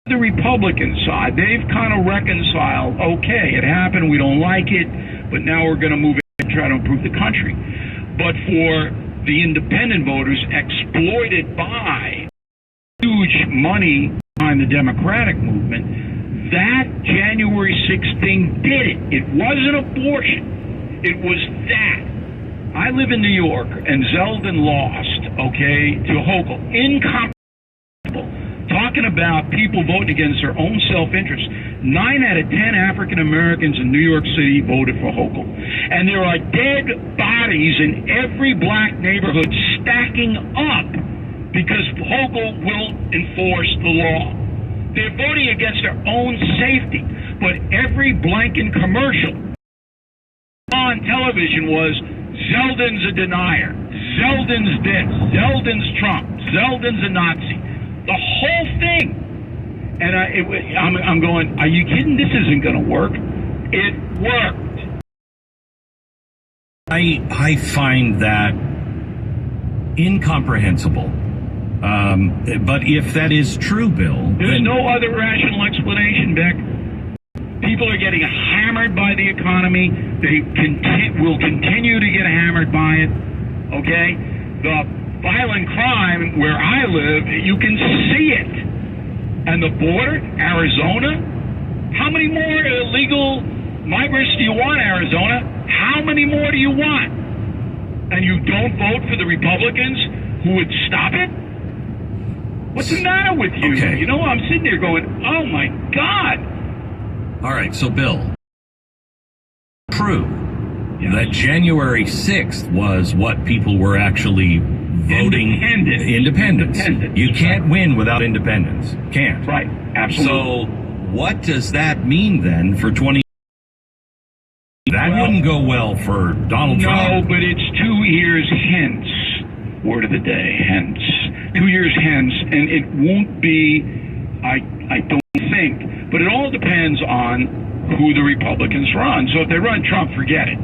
The Republican side, they've kind of reconciled, okay, it happened, we don't like it, but now we're going to move it and try to improve the country. But for the independent voters exploited by huge money behind the Democratic movement, that January 6th thing did it. It wasn't abortion. It was that. I live in New York, and Zeldin lost, okay, to Hochul. Incomparable. Talking about people voting against their own self-interest. 9 out of 10 African Americans in New York City voted for Hochul. And there are dead bodies in every black neighborhood stacking up because Hochul will enforce the law. They're voting against their own safety. But every blanking commercial on television was Zeldin's a denier, Zeldin's this, Zeldin's Trump, Zeldin's a Nazi. The whole thing. And I'm going, are you kidding? This isn't going to work. It worked. I find that incomprehensible. But if that is true, Bill... There's no other rational explanation, Beck. People are getting hammered by the economy. They will continue to get hammered by it. Okay? The violent crime where I live, you can see it. And the border, Arizona, how many more illegal migrants do you want, Arizona? How many more do you want? And you don't vote for the Republicans who would stop it? What's the matter with you? Okay. You know, I'm sitting there going, oh my God. All right, so Bill, true that January 6th was what people were actually voting. Independence. You can't win without independence. Can't. Right. Absolutely. So what does that mean then for 20? That wouldn't go well for Donald Trump. No, but it's 2 years hence. Word of the day, hence. 2 years hence, and it won't be, I don't think, but it all depends on who the Republicans run. So if they run Trump, forget it.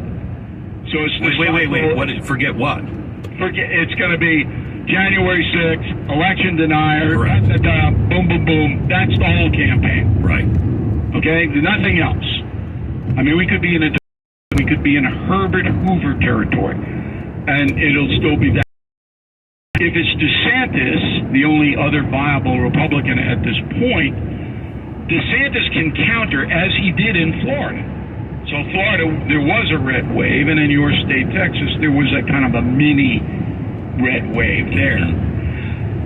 So it's wait. Forget what? It's going to be January 6th, election denier, boom, boom, boom. That's the whole campaign. Right. Okay? Nothing else. I mean, we could be in Herbert Hoover territory, and it'll still be that. If it's DeSantis, the only other viable Republican at this point, DeSantis can counter as he did in Florida. So Florida, there was a red wave, and in your state, Texas, there was a kind of a mini red wave there.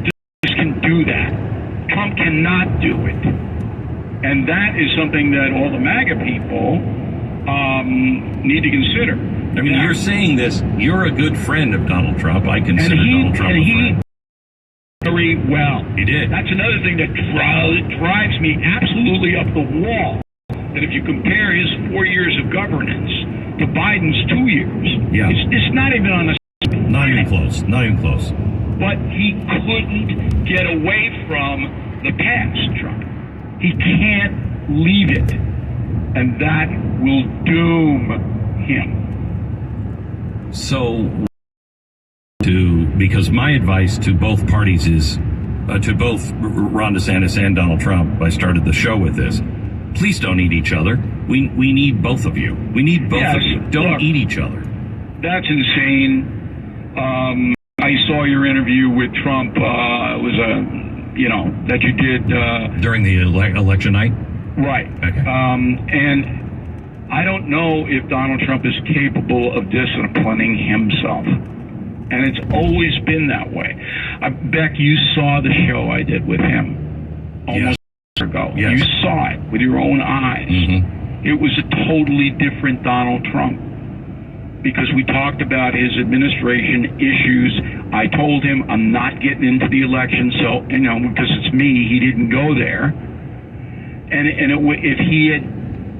DeSantis can do that. Trump cannot do it. And that is something that all the MAGA people need to consider. I mean, you're saying this, you're a good friend of Donald Trump. I consider Donald Trump a friend. Very well. He did. That's another thing that drives me absolutely up the wall. That if you compare his 4 years of governance to Biden's 2 years, it's not even on a... Not even close. Not even close. But he couldn't get away from the past, Trump. He can't leave it. And that will doom him. So, because my advice to both parties is, to both Ron DeSantis and Donald Trump, I started the show with this, please don't eat each other. We need both of you. We need both of you. Don't eat each other. That's insane. I saw your interview with Trump. It was that you did. During the election night? Right. Okay. And I don't know if Donald Trump is capable of disciplining himself. And it's always been that way. Beck, you saw the show I did with him almost a year ago. Yes. You saw it with your own eyes. Mm-hmm. It was a totally different Donald Trump. Because we talked about his administration issues. I told him I'm not getting into the election, so, because it's me, he didn't go there. And if he had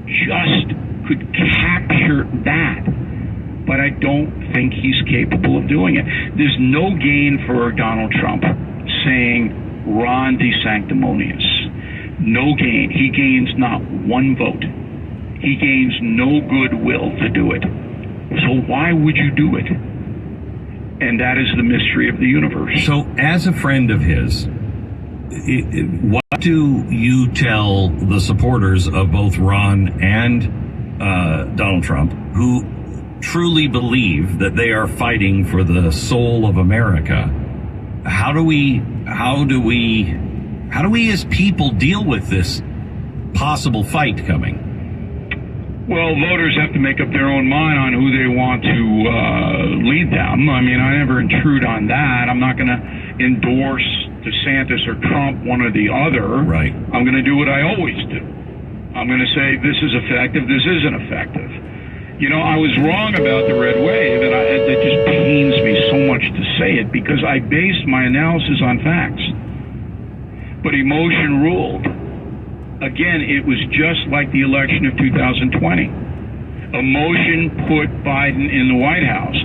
just could capture that, but I don't think he's capable of doing it. There's no gain for Donald Trump saying Ron DeSanctimonious. No gain. He gains not one vote. He gains no goodwill to do it. So why would you do it? And that is the mystery of the universe. So as a friend of his, what do you tell the supporters of both Ron and Donald Trump, who truly believe that they are fighting for the soul of America? How do we as people deal with this possible fight coming? Well, voters have to make up their own mind on who they want to lead them. I mean, I never intrude on that. I'm not going to endorse DeSantis or Trump, one or the other. Right. I'm going to do what I always do. I'm going to say this is effective, this isn't effective. You know, I was wrong about the red wave, and it just pains me so much to say it because I based my analysis on facts. But emotion ruled. Again, it was just like the election of 2020. Emotion put Biden in the White House.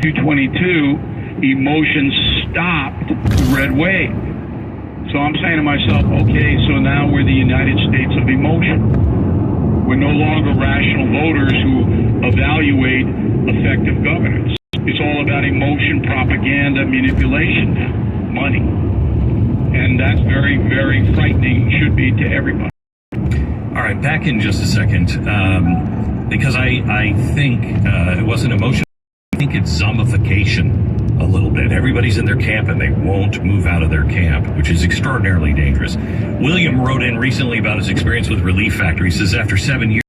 222, emotion stopped the red wave. So I'm saying to myself, okay, so now we're the United States of emotion. We're no longer rational voters who evaluate effective governance. It's all about emotion, propaganda, manipulation now, money. And that's very, very frightening, should be to everybody. All right, back in just a second, because I think it wasn't emotion. I think it's zombification a little bit. Everybody's in their camp and they won't move out of their camp, which is extraordinarily dangerous. William wrote in recently about his experience with Relief Factor. He says, after 7 years,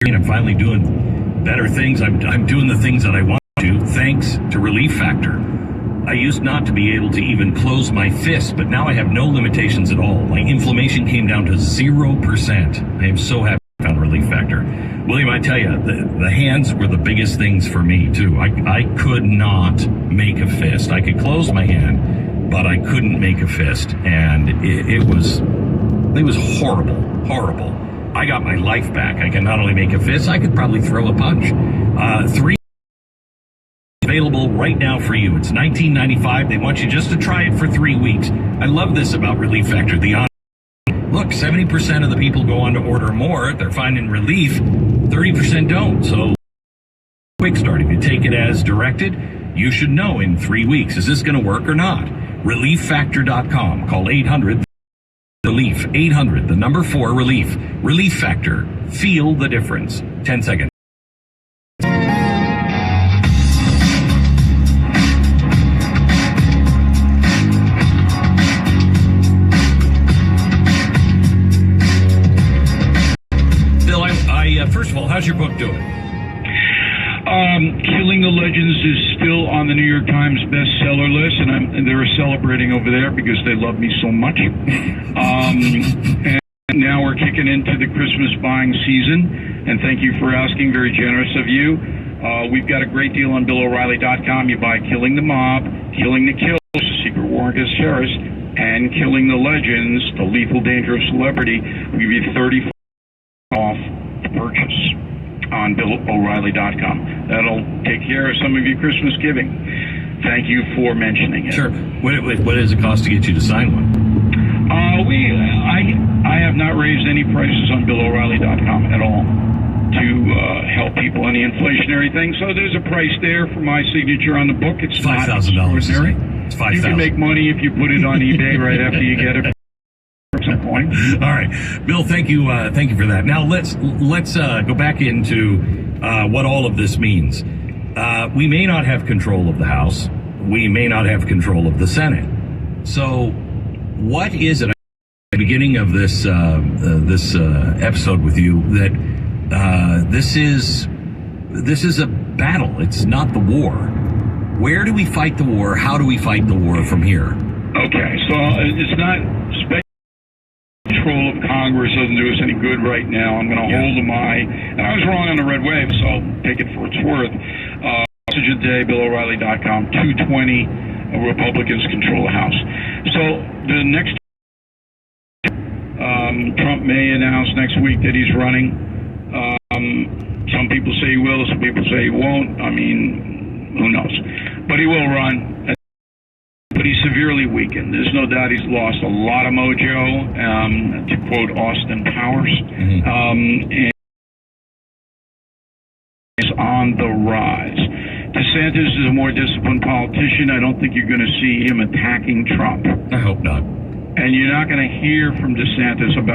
I'm finally doing better things. I'm doing the things that I want to, thanks to Relief Factor. I used not to be able to even close my fist, but now I have no limitations at all. My inflammation came down to 0%. I am so happy I found Relief Factor. William, I tell you, the hands were the biggest things for me, too. I could not make a fist. I could close my hand, but I couldn't make a fist. And it was horrible, horrible. I got my life back. I can not only make a fist, I could probably throw a punch. 3 available right now for you. It's $19.95. They want you just to try it for 3 weeks. I love this about Relief Factor. Look, 70% of the people go on to order more. They're finding relief. 30% don't. So quick start. If you take it as directed, you should know in 3 weeks, is this going to work or not? ReliefFactor.com. Call 800-RELIEF. 800, the number 4, RELIEF. Relief Factor. Feel the difference. 10 seconds. First of all, how's your book doing? Killing the Legends is still on the New York Times bestseller list, and they're celebrating over there because they love me so much. And now we're kicking into the Christmas buying season, and thank you for asking. Very generous of you. We've got a great deal on BillO'Reilly.com. You buy Killing the Mob, Killing the Kills, The Secret War Against Terrorists, and Killing the Legends, The Lethal Danger of Celebrity. We give you 30% off the purchase on BillO'Reilly.com. That'll take care of some of your Christmas giving. Thank you for mentioning it. Sure. What does it cost to get you to sign one? I have not raised any prices on BillO'Reilly.com at all to help people on the inflationary thing. So there's a price there for my signature on the book. It's $5,000. It's $5,000. You can make money if you put it on eBay right after you get it. At some point. All right, Bill. Thank you for that. Now let's go back into what all of this means. We may not have control of the House. We may not have control of the Senate. So, what is it? At the beginning of this episode with you, that this is a battle. It's not the war. Where do we fight the war? How do we fight the war from here? Okay, so it's not. Control of Congress doesn't do us any good right now. I'm going to hold them high. And I was wrong on the red wave, so I'll take it for its worth. Message of the day, BillO'Reilly.com. 220 Republicans control the House. So the next Trump may announce next week that he's running. Some people say he will, some people say he won't. I mean, who knows? But he will run. But he's severely weakened. There's no doubt he's lost a lot of mojo, to quote Austin Powers. And is on the rise. DeSantis is a more disciplined politician. I don't think you're going to see him attacking Trump. I hope not. and you're not going to hear from DeSantis about